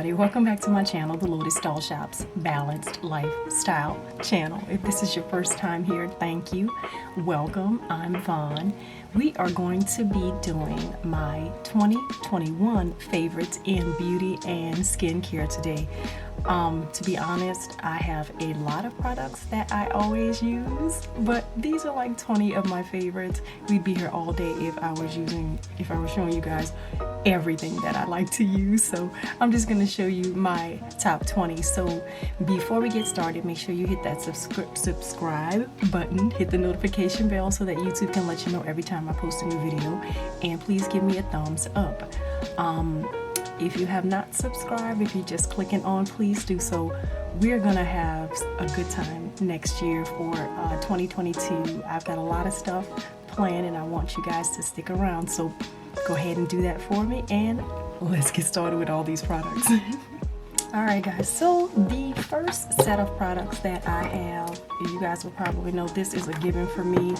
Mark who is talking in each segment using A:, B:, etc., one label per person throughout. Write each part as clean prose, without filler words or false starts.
A: everybody, welcome back to my channel, the Lotus Doll Shop's Balanced Lifestyle channel. If this is your first time here, thank you. Welcome, I'm Vaughn. We are going to be doing my 2021 favorites in beauty and skincare today. To be honest, I have a lot of products that I always use, but these are like 20 of my favorites. We'd be here all day if I was showing you guys everything that I like to use. So I'm just going to show you my top 20. So before we get started, make sure you hit that subscribe button, hit the notification bell so that YouTube can let you know every time I post a new video, and please give me a thumbs up. If you have not subscribed, if you're just clicking on, please do so. We're gonna have a good time next year for 2022. I've got a lot of stuff planned and I want you guys to stick around, so go ahead and do that for me, and let's get started with all these products. Alright guys, so the first set of products that I have, you guys will probably know this is a given for me.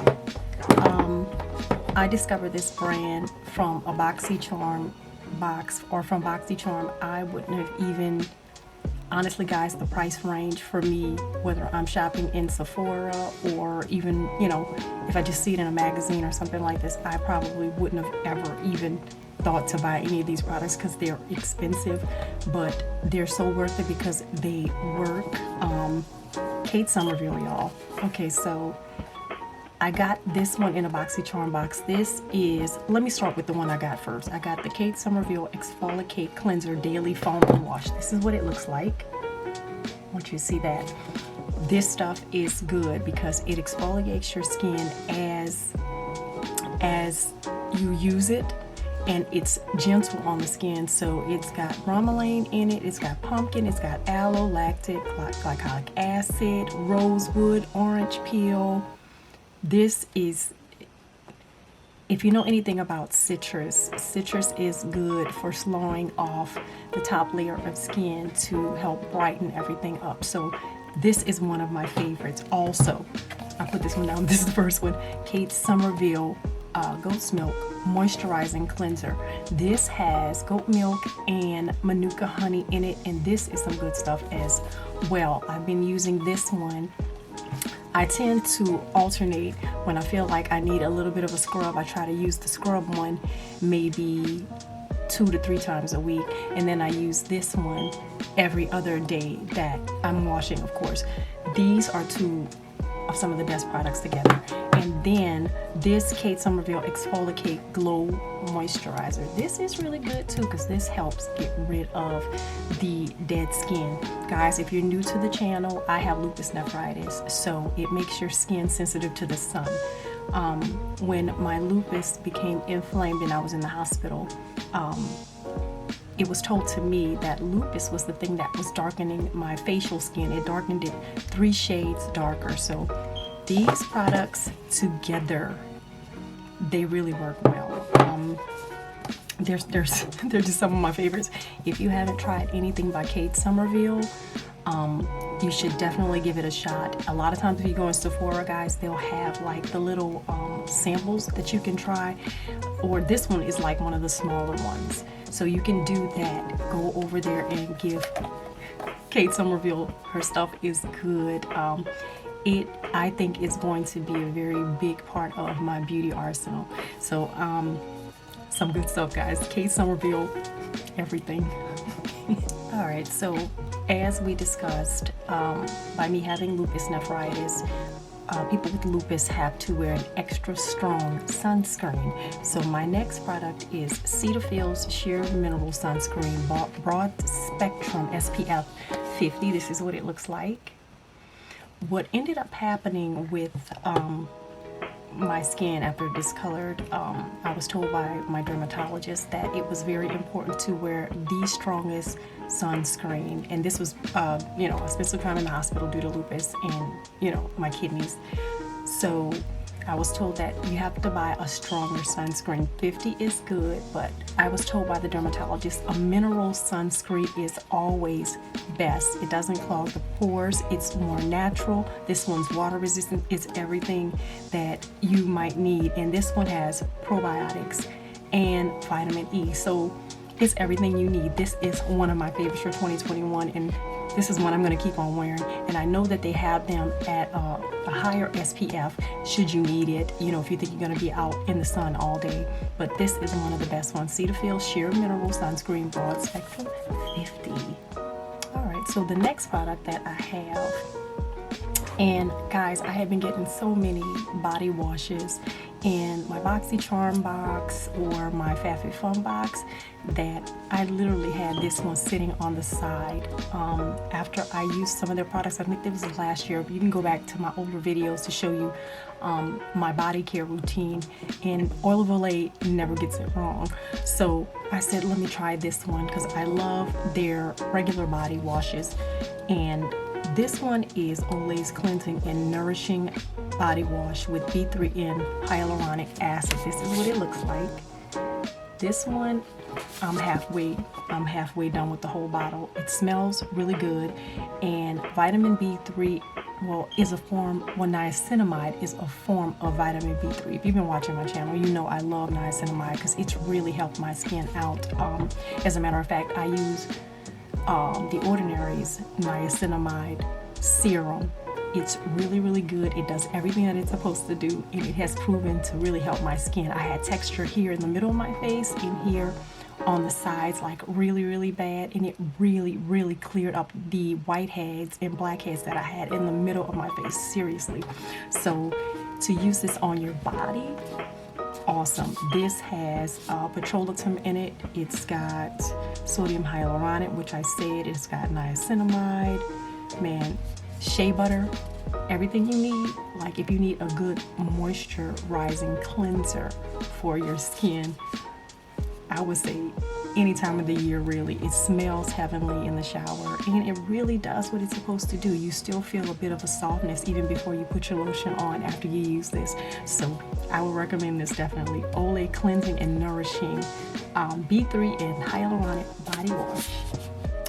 A: I discovered this brand from a BoxyCharm box, or from BoxyCharm. I wouldn't have even, honestly guys, the price range for me, whether I'm shopping in Sephora or even, you know, if I just see it in a magazine or something like this, I probably wouldn't have ever even thought to buy any of these products because they're expensive, but they're so worth it because they work. Kate Somerville, y'all. Okay, so I got this one in a BoxyCharm box. This is, let me start with the one I got first. I got the Kate Somerville Exfoliate Cleanser Daily Foam and Wash. This is what it looks like. I want you to see that. This stuff is good because it exfoliates your skin as you use it, and it's gentle on the skin. So it's got bromelain in it, it's got pumpkin, it's got aloe, lactic, glycolic acid, rosewood, orange peel. This is, if you know anything about citrus is good for slowing off the top layer of skin to help brighten everything up. So this is one of my favorites. Also, I put this one down. This is the first one. Kate Somerville Goat's Milk Moisturizing Cleanser. This has goat milk and manuka honey in it, and this is some good stuff as well. I've been using this one. I tend to alternate when I feel like I need a little bit of a scrub. I try to use the scrub one maybe 2 to 3 times a week, and then I use this one every other day that I'm washing, of course. These are two of some of the best products together. And then this Kate Somerville Exfoliate Glow Moisturizer. This is really good too because this helps get rid of the dead skin. Guys, if you're new to the channel, I have lupus nephritis, so it makes your skin sensitive to the sun. When my lupus became inflamed and I was in the hospital, it was told to me that lupus was the thing that was darkening my facial skin. It darkened it 3 shades darker. So these products together, they really work well. They're just some of my favorites. If you haven't tried anything by Kate Somerville, you should definitely give it a shot. A lot of times if you go in Sephora, guys, they'll have like the little samples that you can try, or this one is like one of the smaller ones. So you can do that. Go over there and give Kate Somerville, her stuff is good. I think it's going to be a very big part of my beauty arsenal. So some good stuff, guys. Kate Somerville, everything. All right, so as we discussed, by me having lupus nephritis, people with lupus have to wear an extra strong sunscreen. So my next product is Cedar Fields Sheer Mineral Sunscreen Broad Spectrum SPF 50. This is what it looks like. What ended up happening with my skin after it discolored, I was told by my dermatologist that it was very important to wear the strongest sunscreen, and this was you know, I spent some time in the hospital due to lupus and, you know, my kidneys. So I was told that you have to buy a stronger sunscreen. 50 is good, but I was told by the dermatologist a mineral sunscreen is always best. It doesn't clog the pores, it's more natural. This one's water resistant, it's everything that you might need. And this one has probiotics and vitamin E. So It's everything you need. This is one of my favorites for 2021, and this is one I'm going to keep on wearing. And I know that they have them at a higher SPF should you need it, you know, if you think you're going to be out in the sun all day. But this is one of the best ones. Cedar Fields Sheer Mineral Sunscreen Broad Spectrum 50. Alright, so the next product that I have, and guys, I have been getting so many body washes in my BoxyCharm box or my FabFitFun box that I literally had this one sitting on the side after I used some of their products. I think this was last year. You can go back to my older videos to show you my body care routine, and Oil of Olay never gets it wrong. So I said, let me try this one because I love their regular body washes, and this one is Olay's Cleansing and Nourishing Body Wash with B3N Hyaluronic Acid. This is what it looks like. This one, I'm halfway done with the whole bottle. It smells really good, and vitamin B3, well, is a form, well, niacinamide is a form of vitamin B3. If you've been watching my channel, you know I love niacinamide because it's really helped my skin out. As a matter of fact, I use The Ordinary's niacinamide serum. It's really, really good. It does everything that it's supposed to do, and it has proven to really help my skin. I had texture here in the middle of my face and here on the sides, like really, really bad, and it really, really cleared up the whiteheads and blackheads that I had in the middle of my face, seriously. So to use this on your body, awesome. This has petrolatum in it. It's got sodium hyaluronate, which I said. It's got niacinamide, man, shea butter, everything you need. Like if you need a good moisturizing cleanser for your skin, I would say any time of the year, really. It smells heavenly in the shower, and it really does what it's supposed to do. You still feel a bit of a softness even before you put your lotion on after you use this. So I would recommend this definitely. Olay Cleansing and Nourishing B3 and Hyaluronic Body Wash.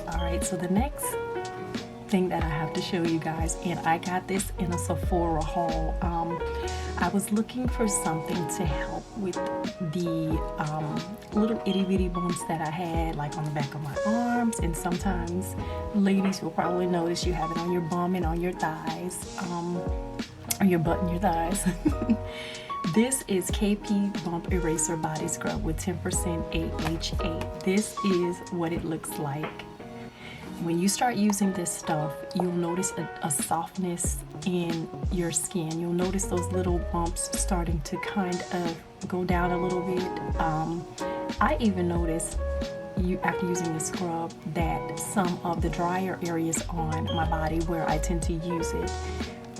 A: Alright, so the next thing that I have to show you guys, and I got this in a Sephora haul. I was looking for something to help with the little itty bitty bumps that I had, like on the back of my arms, and sometimes ladies will probably notice you have it on your bum and on your thighs, or your butt and your thighs. This is KP Bump Eraser Body Scrub with 10% AHA. This is what it looks like. When you start using this stuff, you'll notice a softness in your skin. You'll notice those little bumps starting to kind of go down a little bit. I even noticed after using the scrub that some of the drier areas on my body where I tend to use it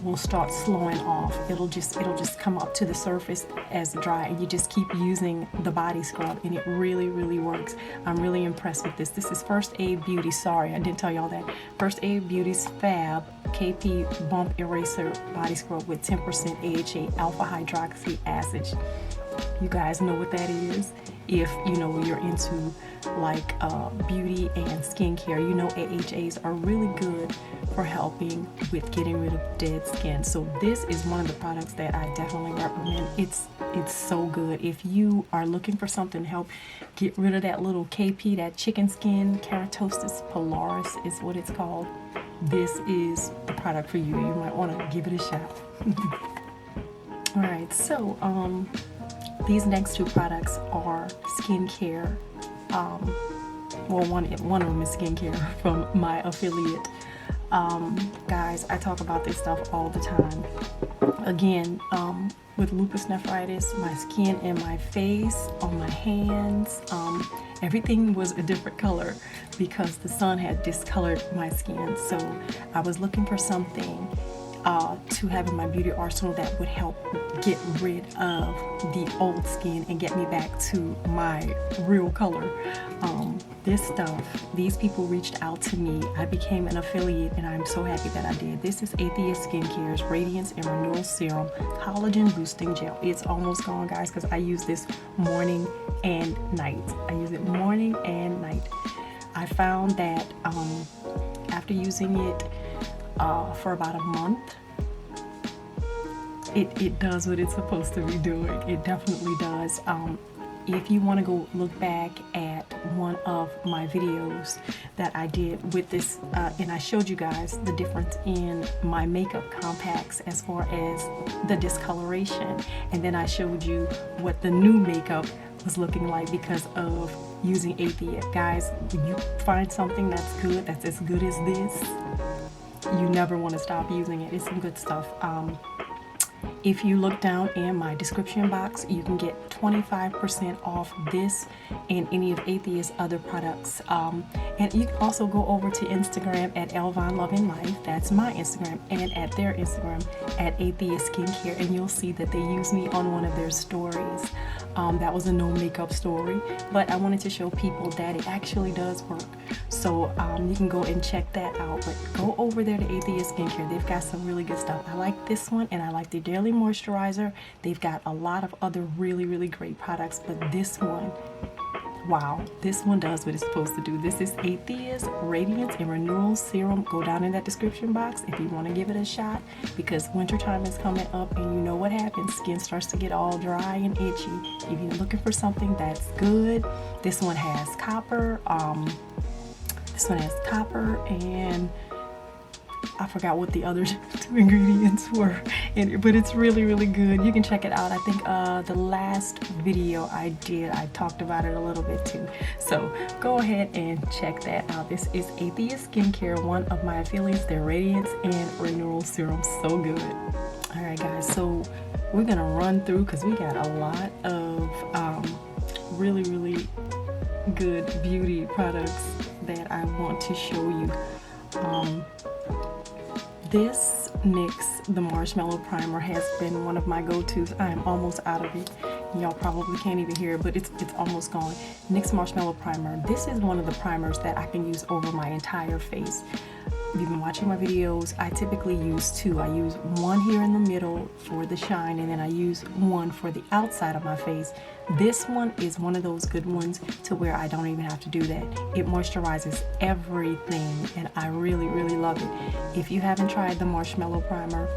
A: will start slowing off. It'll just come up to the surface as dry, and you just keep using the body scrub, and it really, really works. I'm really impressed with this. This is First Aid Beauty. Sorry, I didn't tell y'all that. First Aid Beauty's Fab KP Bump Eraser Body Scrub with 10% AHA Alpha Hydroxy Acid. You guys know what that is. If you know you're into like beauty and skincare, you know AHAs are really good for helping with getting rid of dead skin. So this is one of the products that I definitely recommend. It's so good. If you are looking for something to help get rid of that little KP, that chicken skin, keratosis pilaris is what it's called, this is the product for you. You might want to give it a shot. Alright, so these next two products are skincare. Well, one of them is skincare from my affiliate. Guys, I talk about this stuff all the time. Again, with lupus nephritis, my skin and my face, on my hands, everything was a different color because the sun had discolored my skin. So I was looking for something to have in my beauty arsenal that would help get rid of the old skin and get me back to my real color. This stuff, these people reached out to me. I became an affiliate, and I'm so happy that I did. This is Atheist Skincare's Radiance and Renewal Serum Collagen Boosting Gel. It's almost gone, guys, because I use this morning and night. I use it morning and night. I found that after using it for about a month, it does what it's supposed to be doing. It definitely does. if you want to go look back at one of my videos that I did with this, and I showed you guys the difference in my makeup compacts as far as the discoloration, and then I showed you what the new makeup was looking like because of using Athea. Guys, when you find something that's good, that's as good as this, you never want to stop using it. It's some good stuff. If you look down in my description box, you can get 25% off this and any of Athea's other products. And you can also go over to Instagram at @LVonLoveandLife. That's my Instagram, and at their Instagram at Athea Skincare, and you'll see that they use me on one of their stories. That was a no makeup story, but I wanted to show people that it actually does work. So you can go and check that out. But go over there to Athea Skincare. They've got some really good stuff. I like this one, and I like the Daily Moisturizer. They've got a lot of other really, really great products, but this one, wow, this one does what it's supposed to do. This is Athea's Radiance and Renewal Serum. Go down in that description box if you want to give it a shot, because wintertime is coming up, and you know what happens. Skin starts to get all dry and itchy. If you're looking for something that's good, this one has copper. And I forgot what the other 2 ingredients were in it, but it's really, really good. You can check it out. I think the last video I did, I talked about it a little bit too. So go ahead and check that out. This is Athea Skincare, one of my affiliates, their Radiance and Renewal Serum. So good. All right, guys. So we're going to run through because we got a lot of really, really good beauty products that I want to show you. This NYX, the Marshmallow Primer, has been one of my go-tos. I am almost out of it. Y'all probably can't even hear it, but it's almost gone. NYX Marshmallow Primer. This is one of the primers that I can use over my entire face. If you've been watching my videos, I typically use 2. I use one here in the middle for the shine, and then I use one for the outside of my face. This one is one of those good ones to where I don't even have to do that. It moisturizes everything, and I really, really love it. If you haven't tried the Marshmallow Primer,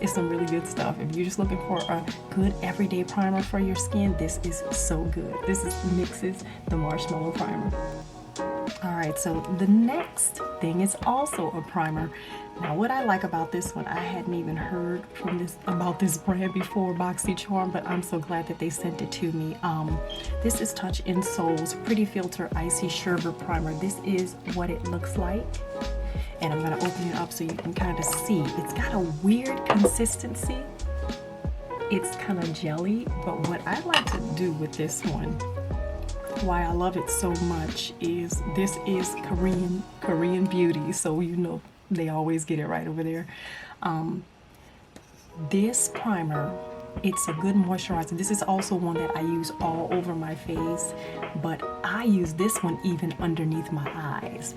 A: it's some really good stuff. If you're just looking for a good everyday primer for your skin, this is so good. This is NYX's the Marshmallow Primer. Alright, so the next thing is also a primer. Now what I like about this one, I hadn't even heard about this brand before, BoxyCharm, but I'm so glad that they sent it to me. This is TouchSouls Pretty Filter Icy Sherbet Primer. This is what it looks like. And I'm going to open it up so you can kind of see. It's got a weird consistency. It's kind of jelly, but what I like to do with this one, why I love it so much, is this is Korean beauty, so you know they always get it right over there. This primer, it's a good moisturizer. This is also one that I use all over my face, but I use this one even underneath my eyes.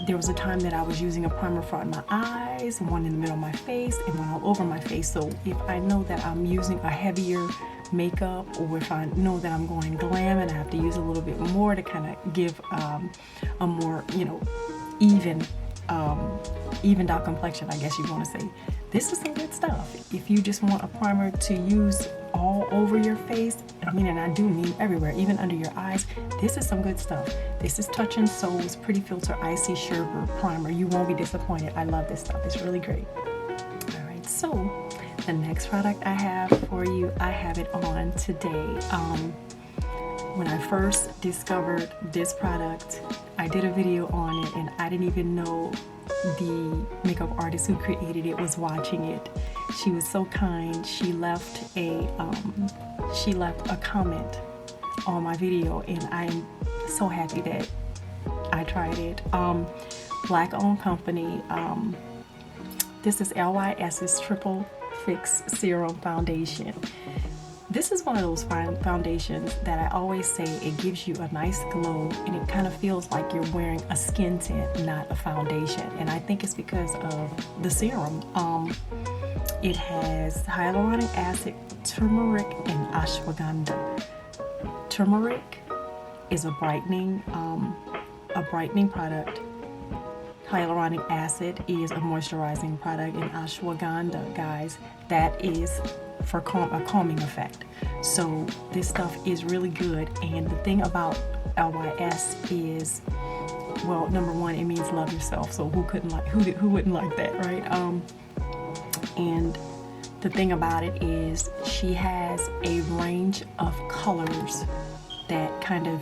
A: There was a time that I was using a primer for my eyes, one in the middle of my face, and one all over my face. So if I know that I'm using a heavier makeup, or if I know that I'm going glam and I have to use a little bit more to kind of give a more, you know, evened out complexion, I guess you want to say, this is some good stuff. If you just want a primer to use all over your face, I mean, and I do mean everywhere, even under your eyes, this is some good stuff. This is TouchSouls Pretty Filter Icy Sherbet Primer. You won't be disappointed. I love this stuff. It's really great. All right, so the next product I have for you, I have it on today. When I first discovered this product, I did a video on it, and I didn't even know the makeup artist who created it was watching it. She was so kind. She left a comment on my video, and I'm so happy that I tried it. Black-owned company. This is LYS's Triple Fix Serum Foundation. This is one of those foundations that I always say it gives you a nice glow, and it kind of feels like you're wearing a skin tint, not a foundation. And I think it's because of the serum. It has hyaluronic acid, turmeric, and ashwagandha. Turmeric is a brightening product. hyaluronic acid is a moisturizing product, and ashwagandha, guys, that is for a calming effect. So this stuff is really good. And the thing about LYS is, well, number one, it means love yourself. So who wouldn't like that, right? And the thing about it is she has a range of colors that kind of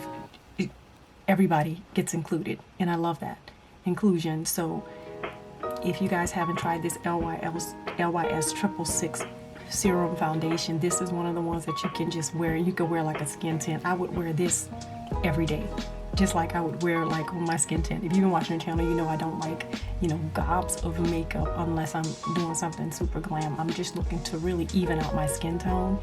A: everybody gets included, and I love that inclusion. So if you guys haven't tried this LYS 666 serum foundation, this is one of the ones that you can just wear. You could wear like a skin tint. I would wear this every day, just like I would wear like my skin tint. If you've been watching the channel, you know I don't like, you know, gobs of makeup unless I'm doing something super glam. I'm just looking to really even out my skin tone.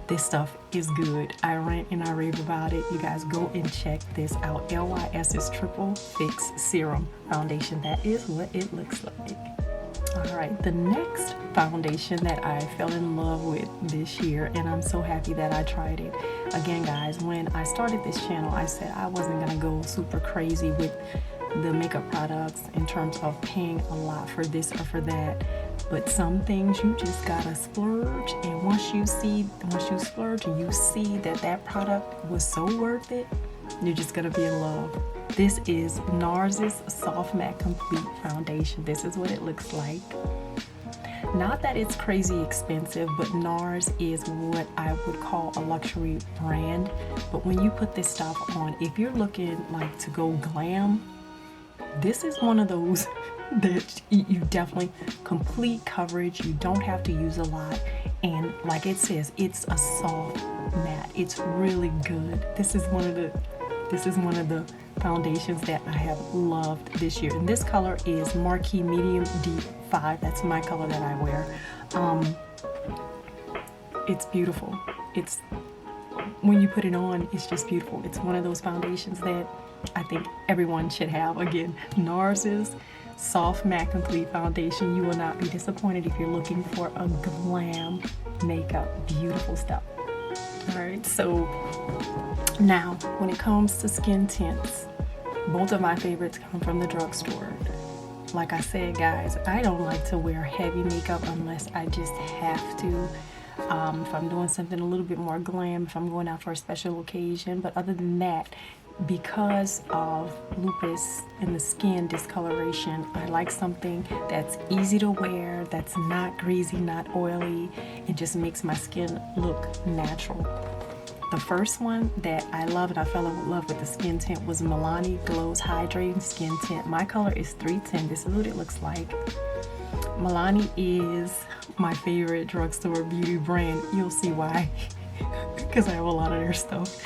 A: This stuff is good. I rant and I rave about it. You guys go and check this out. LYS's Triple Fix Serum Foundation. That is what it looks like. All right, the next foundation that I fell in love with this year, and I'm so happy that I tried it. Again, guys, when I started this channel, I said I wasn't gonna go super crazy with the makeup products in terms of paying a lot for this or for that. But some things you just gotta splurge, and once you splurge and you see that that product was so worth it, you're just gonna be in love. This is NARS's Soft Matte Complete Foundation. This is what it looks like. Not that it's crazy expensive, but NARS is what I would call a luxury brand. But when you put this stuff on, if you're looking like to go glam, this is one of those that you definitely complete coverage. You don't have to use a lot, and like it says, it's a soft matte. It's really good. This is one of the foundations that I have loved this year, and this color is Marquee Medium Deep 5. That's my color that I wear. It's beautiful. It's, when you put it on, it's just beautiful. It's one of those foundations that I think everyone should have. Again, NARS's Soft Matte Complete Foundation. You will not be disappointed if you're looking for a glam makeup. Beautiful stuff. All right, so now when it comes to skin tints, both of my favorites come from the drugstore. Like I said, guys, I don't like to wear heavy makeup unless I just have to. If I'm doing something a little bit more glam, if I'm going out for a special occasion. But other than that, because of lupus and the skin discoloration, I like something that's easy to wear, that's not greasy, not oily. It just makes my skin look natural. The first one that I love, and I fell in love with the skin tint, was Milani Glow's Hydrating Skin Tint. My color is 310. This is what it looks like. Milani is my favorite drugstore beauty brand. You'll see why, because I have a lot of their stuff.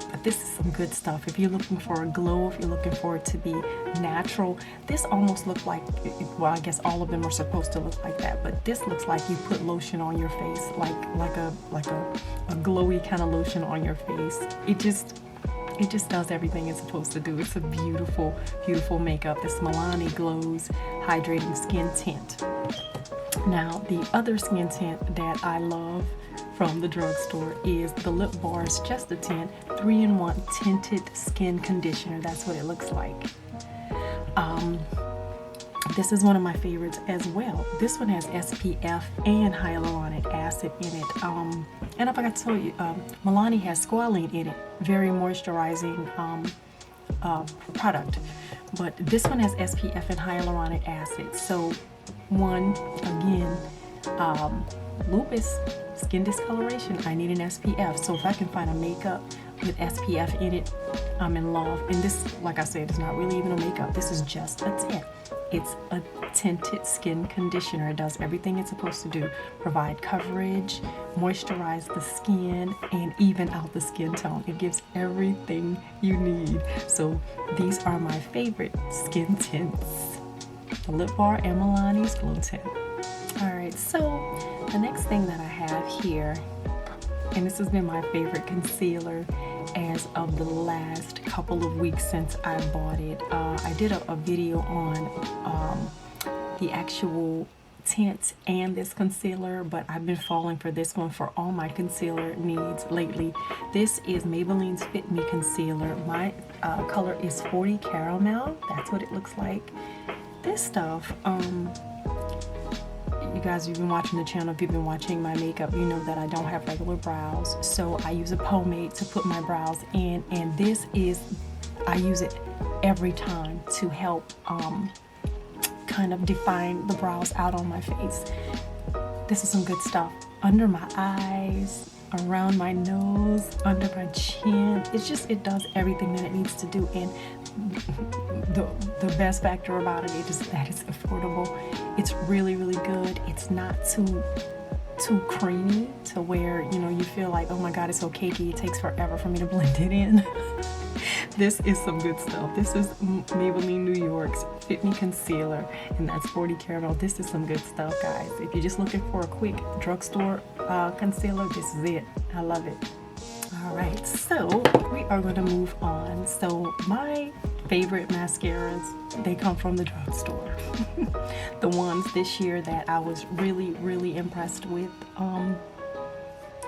A: But this is some good stuff. If you're looking for a glow, if you're looking for it to be natural, this almost looks like, well, I guess all of them are supposed to look like that, but this looks like you put lotion on your face, like a glowy kind of lotion on your face. It just does everything it's supposed to do. It's a beautiful, beautiful makeup. This Milani Glow's Hydrating Skin Tint. Now, the other skin tint that I love from the drugstore is the Lip Bar's Just a Tint 3-in-1 Tinted Skin Conditioner. That's what it looks like. This is one of my favorites as well. This one has SPF and hyaluronic acid in it. And if I got to tell you, Milani has squalene in it. Very moisturizing product. But this one has SPF and hyaluronic acid. So one, again, lupus, skin discoloration, I need an SPF. So if I can find a makeup with SPF in it, I'm in love. And this, like I said, is not really even a makeup. This is just a tint. It's a tinted skin conditioner. It does everything it's supposed to do. Provide coverage, moisturize the skin, and even out the skin tone. It gives everything you need. So these are my favorite skin tints. The Lip Bar and Milani's Glow Tint. Alright, so the next thing that I have here, and this has been my favorite concealer as of the last couple of weeks since I bought it. I did a video on the actual Tints and this concealer, but I've been falling for this one for all my concealer needs lately. This is Maybelline's Fit Me Concealer. My color is 40 Caramel. That's what it looks like. This stuff, you guys, you've been watching the channel, if you've been watching my makeup, you know that I don't have regular brows, so I use a pomade to put my brows in, and this is, I use it every time to help kind of define the brows out on my face. This is some good stuff. Under my eyes, around my nose, under my chin. It's just, it does everything that it needs to do. And the best factor about it is that it's affordable. It's really, really good. It's not too creamy to where, you know, you feel like, oh my god, it's so cakey, it takes forever for me to blend it in. This is some good stuff. This is Maybelline New York's Fit Me Concealer, and that's 40 Caramel. This is some good stuff, guys. If you're just looking for a quick drugstore concealer, this is it. I love it. Alright, so we are going to move on. So my favorite mascaras, they come from the drugstore. The ones this year that I was really, really impressed with, and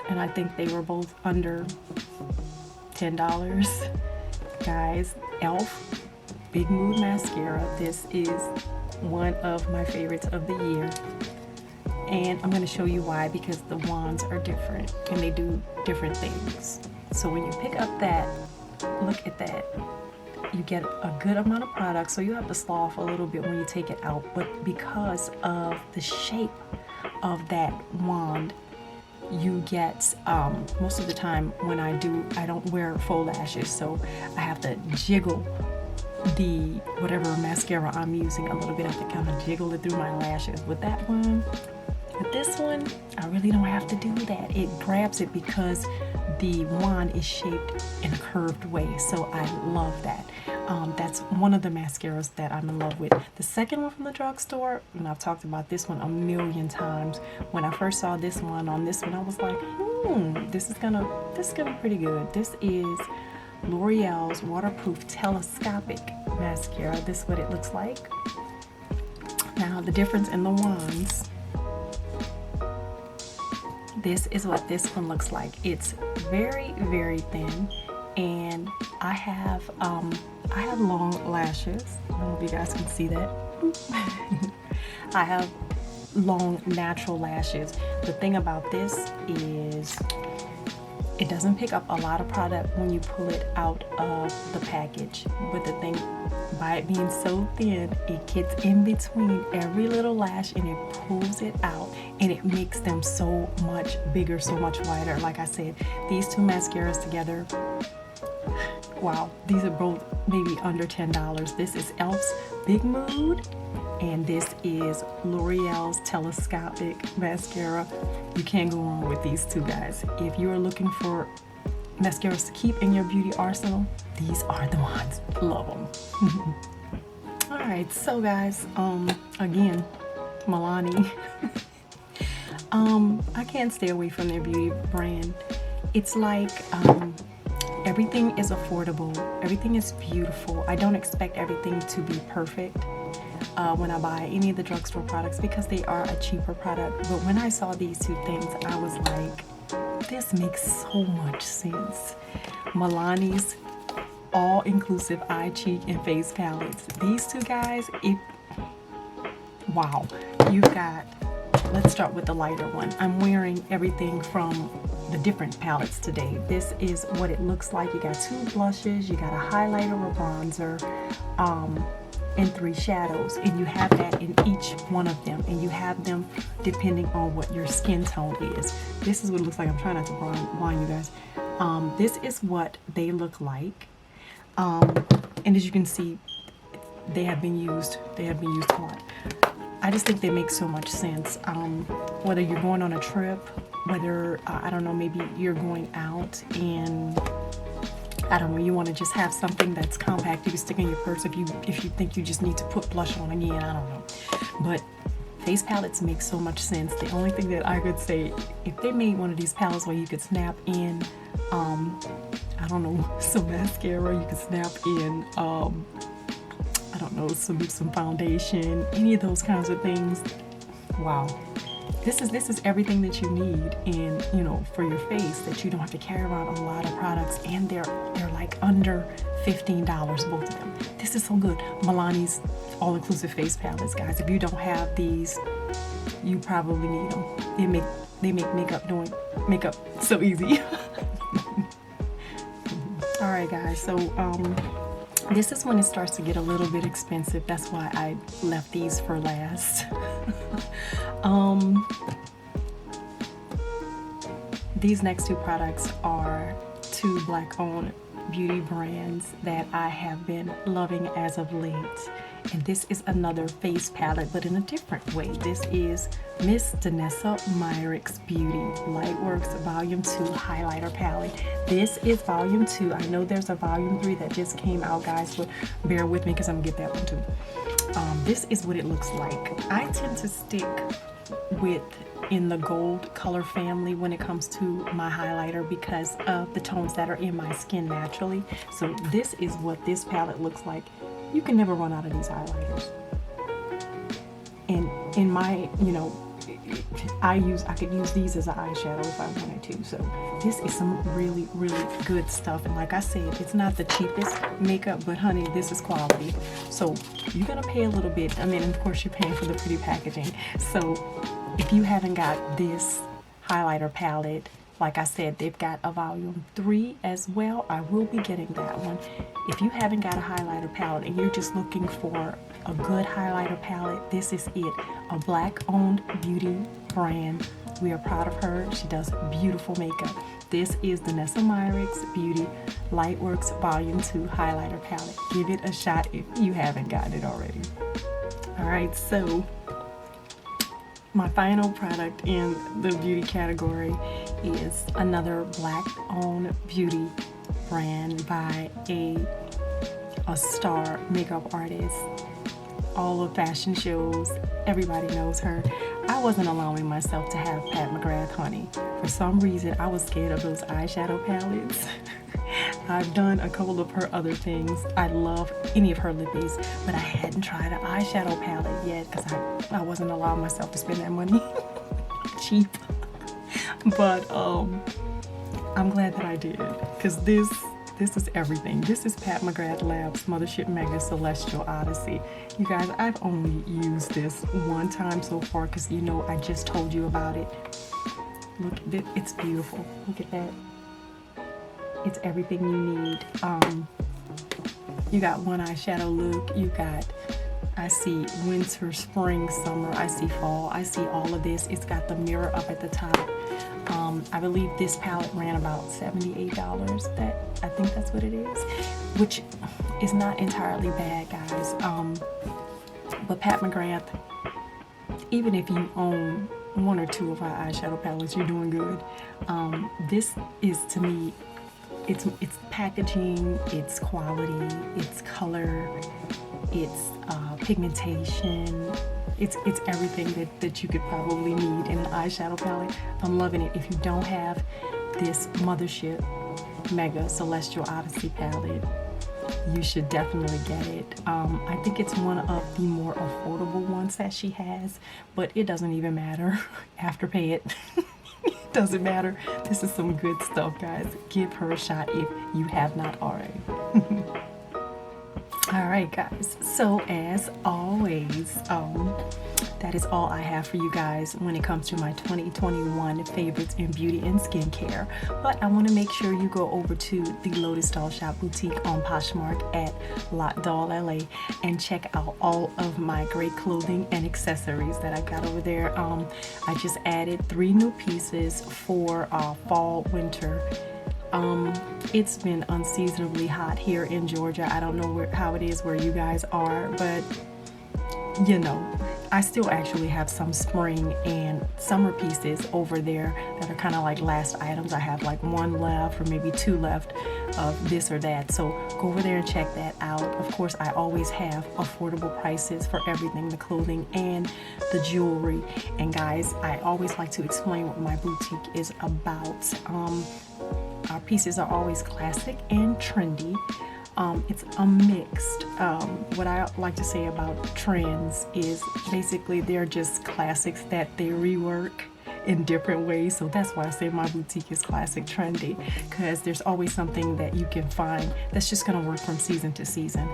A: I think they were both under $10. Guys, e.l.f. Big Mood Mascara. This is one of my favorites of the year, and I'm going to show you why, because the wands are different and they do different things. So when you pick up that, look at that, you get a good amount of product, so you have to slough off a little bit when you take it out, but because of the shape of that wand, you get, most of the time when I don't wear faux lashes, so I have to jiggle the whatever mascara I'm using a little bit. I have to kind of jiggle it through my lashes. With that one, with this one, I really don't have to do that. It grabs it because the wand is shaped in a curved way, so I love that. That's one of the mascaras that I'm in love with. The second one from the drugstore, and I've talked about this one a million times. When I first saw this one on this one, I was like, this is gonna be pretty good. This is L'Oreal's waterproof telescopic mascara. This is what it looks like. Now the difference in the wands, this is what this one looks like. It's very, very thin, and I have long lashes. I don't know if you guys can see that. I have long natural lashes. The thing about this is it doesn't pick up a lot of product when you pull it out of the package, but the thing, by it being so thin, it gets in between every little lash and it pulls it out, and it makes them so much bigger, so much wider. Like I said, these two mascaras together, wow, these are both maybe under $10. This is e.l.f.'s Big Mood, and this is L'Oreal's telescopic mascara. You can't go wrong with these two, guys. If you are looking for mascaras to keep in your beauty arsenal, these are the ones. Love them. Alright, so guys, again, Milani. I can't stay away from their beauty brand. It's like, everything is affordable, everything is beautiful. I don't expect everything to be perfect when I buy any of the drugstore products, because they are a cheaper product. But when I saw these two things, I was like, this makes so much sense. Milani's all-inclusive eye, cheek, and face palettes. These two guys, wow. You've got, let's start with the lighter one. I'm wearing everything from the different palettes today. This is what it looks like. You got two blushes, you got a highlighter, a bronzer, and 3 shadows, and you have that in each one of them, and you have them depending on what your skin tone is. This is what it looks like. I'm trying not to blind you guys. This is what they look like, and as you can see, they have been used a lot. I just think they make so much sense. Whether you're going on a trip, whether I don't know, maybe you're going out and I don't know, you want to just have something that's compact you can stick in your purse if you think you just need to put blush on again, I don't know. But face palettes make so much sense. The only thing that I could say, if they made one of these palettes where you could snap in I don't know, some mascara, you could snap in I don't know, some foundation, any of those kinds of things, wow. This is everything that you need in, you know, for your face, that you don't have to carry around a lot of products, and they're like under $15, both of them. This is so good. Milani's all-inclusive face palettes, guys. If you don't have these, you probably need them. They make doing makeup so easy. All right, guys. So this is when it starts to get a little bit expensive. That's why I left these for last. These next two products are two Black-owned beauty brands that I have been loving as of late. And this is another face palette, but in a different way. This is Miss Danessa Myricks Beauty Lightworks Volume 2 Highlighter Palette. This is Volume 2. I know there's a Volume 3 that just came out, guys, but bear with me because I'm going to get that one too. This is what it looks like. I tend to stick with in the gold color family when it comes to my highlighter because of the tones that are in my skin naturally. So this is what this palette looks like. You can never run out of these highlighters. And in my, you know, I could use these as an eyeshadow if I wanted to. So this is some really, really good stuff. And like I said, it's not the cheapest makeup, but honey, this is quality. So you're gonna pay a little bit. I mean, of course you're paying for the pretty packaging. So if you haven't got this highlighter palette, like I said, they've got a Volume 3 as well. I will be getting that one. If you haven't got a highlighter palette and you're just looking for a good highlighter palette, this is it. A Black-owned beauty brand. We are proud of her. She does beautiful makeup. This is Danessa Myricks Beauty Lightworks Volume 2 Highlighter Palette. Give it a shot if you haven't gotten it already. All right, so my final product in the beauty category is another Black-owned beauty brand by a star makeup artist. All of fashion shows, everybody knows her. I wasn't allowing myself to have Pat McGrath, honey. For some reason, I was scared of those eyeshadow palettes. I've done a couple of her other things. I love any of her lippies, but I hadn't tried an eyeshadow palette yet because I wasn't allowing myself to spend that money. Cheap. But I'm glad that I did, because this is everything. This is Pat McGrath Labs Mothership Mega Celestial Odyssey. You guys, I've only used this one time so far because, you know, I just told you about it. Look, it's beautiful. Look at that. It's everything you need. You got one eyeshadow look. You got, I see winter, spring, summer. I see fall. I see all of this. It's got the mirror up at the top. I believe this palette ran about $78. I think that's what it is, which is not entirely bad, guys. But Pat McGrath, even if you own one or two of our eyeshadow palettes, you're doing good. This is, to me, it's packaging, it's quality, it's color, it's pigmentation. It's everything that you could probably need in an eyeshadow palette. I'm loving it. If you don't have this Mothership Mega Celestial Odyssey palette, you should definitely get it. I think it's one of the more affordable ones that she has, but it doesn't even matter. Afterpay it. It doesn't matter. This is some good stuff, guys. Give her a shot if you have not already. Alright, guys, so as always, that is all I have for you guys when it comes to my 2021 favorites in beauty and skincare. But I want to make sure you go over to the Lotus Doll Shop Boutique on Poshmark at Lot Doll LA and check out all of my great clothing and accessories that I got over there. I just added 3 new pieces for fall, winter. It's been unseasonably hot here in Georgia. I don't know how it is where you guys are, but you know, I still actually have some spring and summer pieces over there that are kind of like last items. I have like 1 left or maybe 2 left of this or that. So go over there and check that out. Of course, I always have affordable prices for everything, the clothing and the jewelry. And guys, I always like to explain what my boutique is about. Our pieces are always classic and trendy. It's a mixed. What I like to say about trends is basically they're just classics that they rework in different ways. So that's why I say my boutique is classic trendy, because there's always something that you can find that's just going to work from season to season.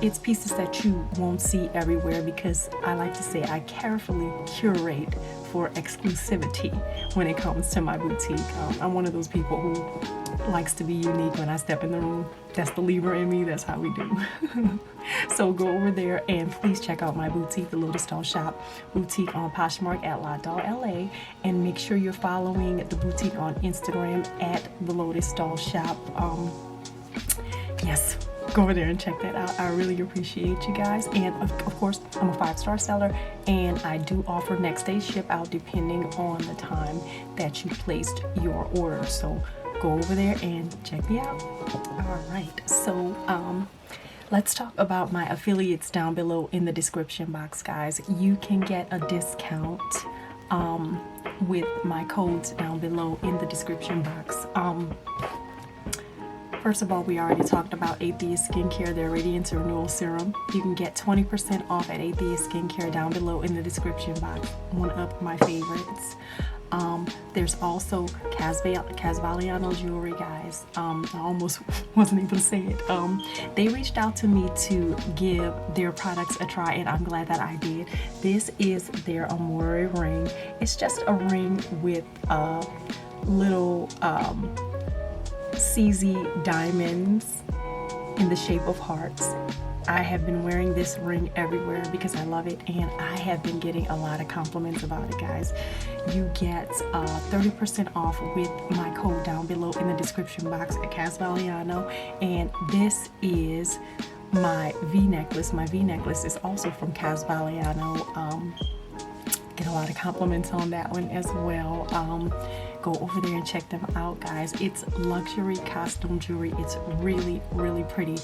A: It's pieces that you won't see everywhere, because I like to say I carefully curate for exclusivity when it comes to my boutique. I'm one of those people who likes to be unique when I step in the room. That's the Libra in me. That's how we do. So go over there and please check out my boutique, the Lotus Doll Shop boutique on Poshmark at La Doll LA, and make sure you're following the boutique on Instagram at the Lotus Doll Shop. Yes, go over there and check that out. I really appreciate you guys. And of course, I'm a 5-star seller, and I do offer next day ship out depending on the time that you placed your order. So go over there and check me out. All right, so let's talk about my affiliates down below in the description box, guys. You can get a discount with my codes down below in the description box. First of all, we already talked about Atheist Skincare, their Radiance Renewal Serum. You can get 20% off at Atheist Skincare down below in the description box. One of my favorites. There's also Casvaliano jewelry, guys. I almost wasn't able to say it. They reached out to me to give their products a try, and I'm glad that I did. This is their Amore ring. It's just a ring with little CZ diamonds in the shape of hearts. I have been wearing this ring everywhere because I love it, and I have been getting a lot of compliments about it, guys. You get 30% off with my code down below in the description box at Casvaliano, and this is my V necklace. My V necklace is also from Casvaliano. Get a lot of compliments on that one as well. Go over there and check them out, guys. It's luxury costume jewelry. It's really, really pretty.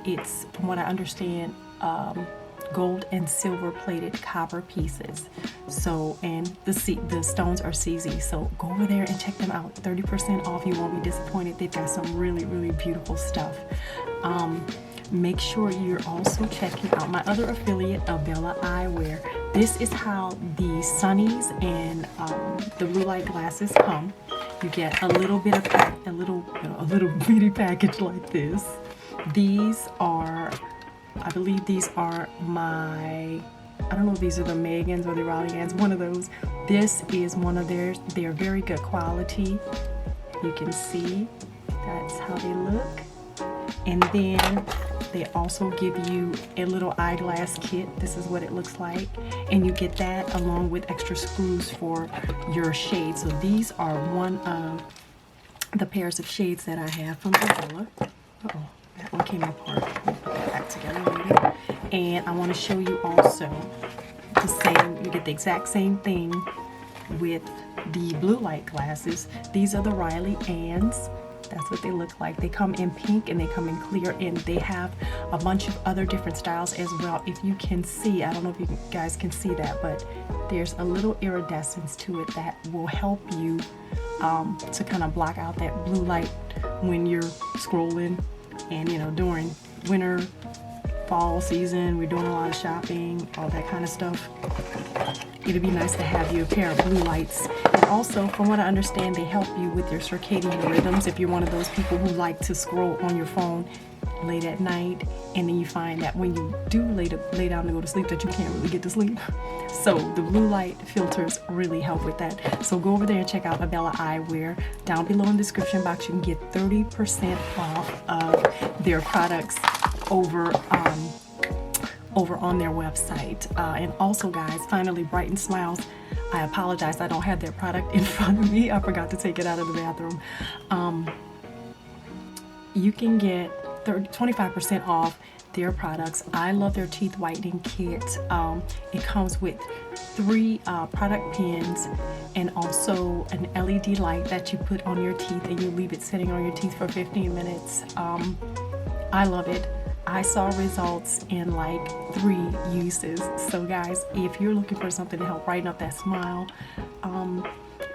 A: It's, from what I understand, gold and silver plated copper pieces. So, and the stones are CZ. So go over there and check them out. 30% off. You won't be disappointed. They've got some really, really beautiful stuff. Make sure you're also checking out my other affiliate, VOILA Eyewear. This is how the sunnies and the blue light glasses come. You get a little bit of a little bitty package like this. These are, I believe these are my, I don't know if these are the Megans or the Raleigh-Anns, one of those. This is one of theirs. They're very good quality. You can see that's how they look. And then they also give you a little eyeglass kit. This is what it looks like, and you get that along with extra screws for your shades. So these are one of the pairs of shades that I have from VOILA. Uh-oh, that one came apart. We'll put that back together later. And I want to show you also the same, you get the exact same thing with the blue light glasses. These are the Raleigh-Anns. That's what they look like. They come in pink and they come in clear, and they have a bunch of other different styles as well. If you can see, I don't know if you guys can see that, but there's a little iridescence to it that will help you to kind of block out that blue light when you're scrolling. And you know, during winter, fall season, we're doing a lot of shopping, all that kind of stuff. It'd be nice to have you a pair of blue lights. And also, from what I understand, they help you with your circadian rhythms. If you're one of those people who like to scroll on your phone late at night, and then you find that when you do lay down to go to sleep, that you can't really get to sleep. So the blue light filters really help with that. So go over there and check out VOILA Eyewear. Down below in the description box, you can get 30% off of their products over on their website. And also, guys, finally, Brighten Smiles. I apologize, I don't have their product in front of me. I forgot to take it out of the bathroom. You can get 25% off their products. I love their teeth whitening kit. It comes with 3 product pins and also an LED light that you put on your teeth, and you leave it sitting on your teeth for 15 minutes. I love it. I saw results in like 3 uses. So guys, if you're looking for something to help brighten up that smile,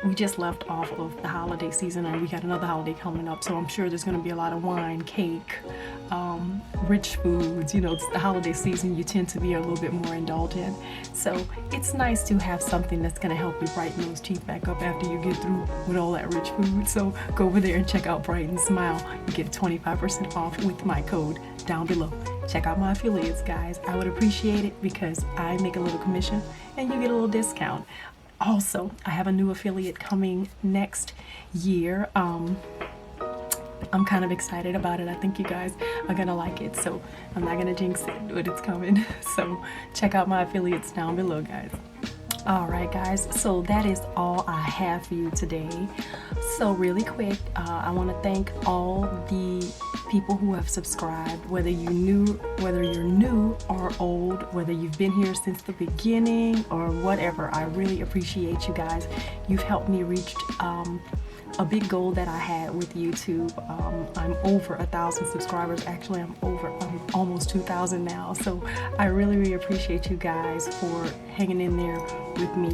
A: we just left off of the holiday season and we got another holiday coming up, so I'm sure there's going to be a lot of wine, cake, rich foods. You know, it's the holiday season, you tend to be a little bit more indulgent, so it's nice to have something that's going to help you brighten those teeth back up after you get through with all that rich food. So go over there and check out Brighten Smile. You get 25% off with my code down below. Check out my affiliates, guys. I would appreciate it because I make a little commission and you get a little discount. Also, I have a new affiliate coming next year. I'm kind of excited about it. I think you guys are gonna like it, so I'm not gonna jinx it, but it's coming. So check out my affiliates down below, guys. All right, guys, so that is all I have for you today. So really quick, I want to thank all the people who have subscribed, whether you're new or old, whether you've been here since the beginning or whatever. I really appreciate you guys. You've helped me reach a big goal that I had with YouTube. I'm over 1,000 subscribers. Actually, I'm almost 2,000 now. So I really appreciate you guys for hanging in there with me.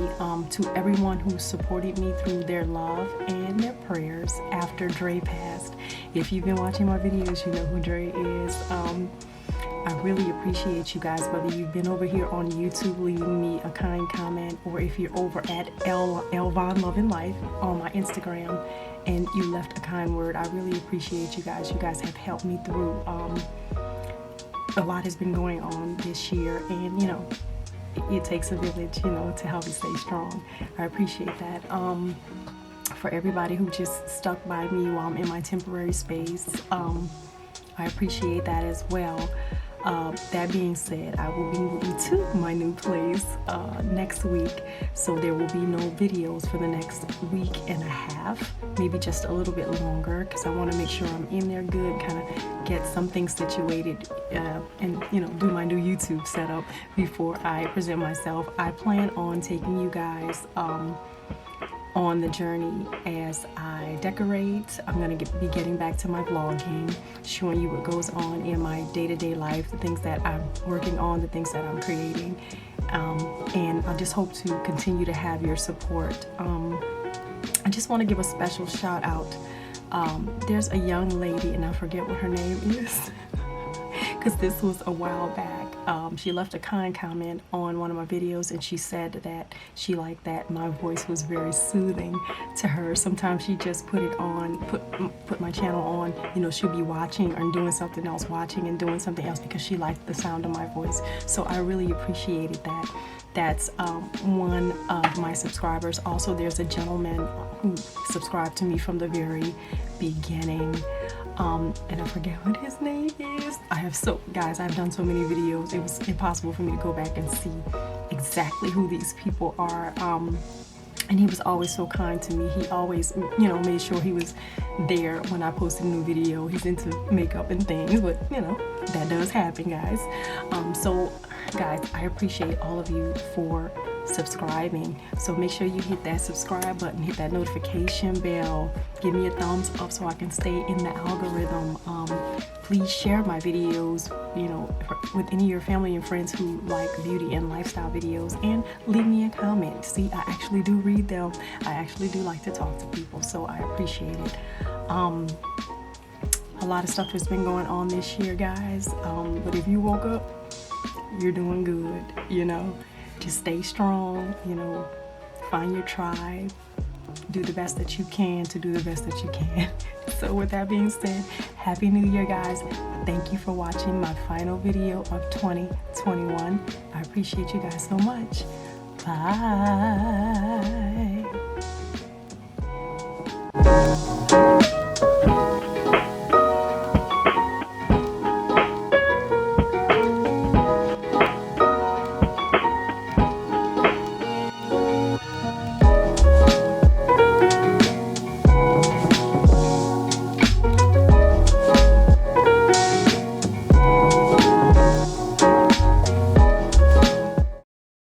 A: To everyone who supported me through their love and their prayers after Dre passed. If you've been watching my videos, you know who Dre is. I really appreciate you guys, whether you've been over here on YouTube leaving me a kind comment, or if you're over at e.l.f. Love and Life on my Instagram and you left a kind word. I really appreciate you guys. You guys have helped me through. A lot has been going on this year, and you know, it takes a village, you know, to help you stay strong. I appreciate that. For everybody who just stuck by me while I'm in my temporary space, I appreciate that as well. That being said, I will be moving to my new place next week, so there will be no videos for the next week and a half, maybe just a little bit longer, because I want to make sure I'm in there good, kind of get something situated, and you know, do my new YouTube setup before I present myself. I plan on taking you guys on the journey as I decorate. I'm going to be getting back to my vlogging, showing you what goes on in my day-to-day life, the things that I'm working on, the things that I'm creating, and I just hope to continue to have your support. I just want to give a special shout out. There's a young lady, and I forget what her name is because this was a while back. She left a kind comment on one of my videos, and she said that she liked that my voice was very soothing to her. Sometimes she just put it on, put my channel on, you know, she'll be watching or doing something else, watching and doing something else, because she liked the sound of my voice. So I really appreciated that. That's one of my subscribers. Also, there's a gentleman who subscribed to me from the very beginning. And I forget what his name is. Guys, I've done so many videos, it was impossible for me to go back and see exactly who these people are. And he was always so kind to me. He always, you know, made sure he was there when I posted a new video. He's into makeup and things, but you know, that does happen, guys. So guys, I appreciate all of you for subscribing. So make sure you hit that subscribe button, hit that notification bell, give me a thumbs up so I can stay in the algorithm. Please share my videos, you know, with any of your family and friends who like beauty and lifestyle videos, and leave me a comment. See, I actually do read them. I actually do like to talk to people, so I appreciate it. A lot of stuff has been going on this year, guys, but if you woke up, you're doing good, you know. Just stay strong, you know, find your tribe, do the best that you can to do the best that you can. So with that being said, Happy New Year, guys. Thank you for watching my final video of 2021. I appreciate you guys so much. Bye.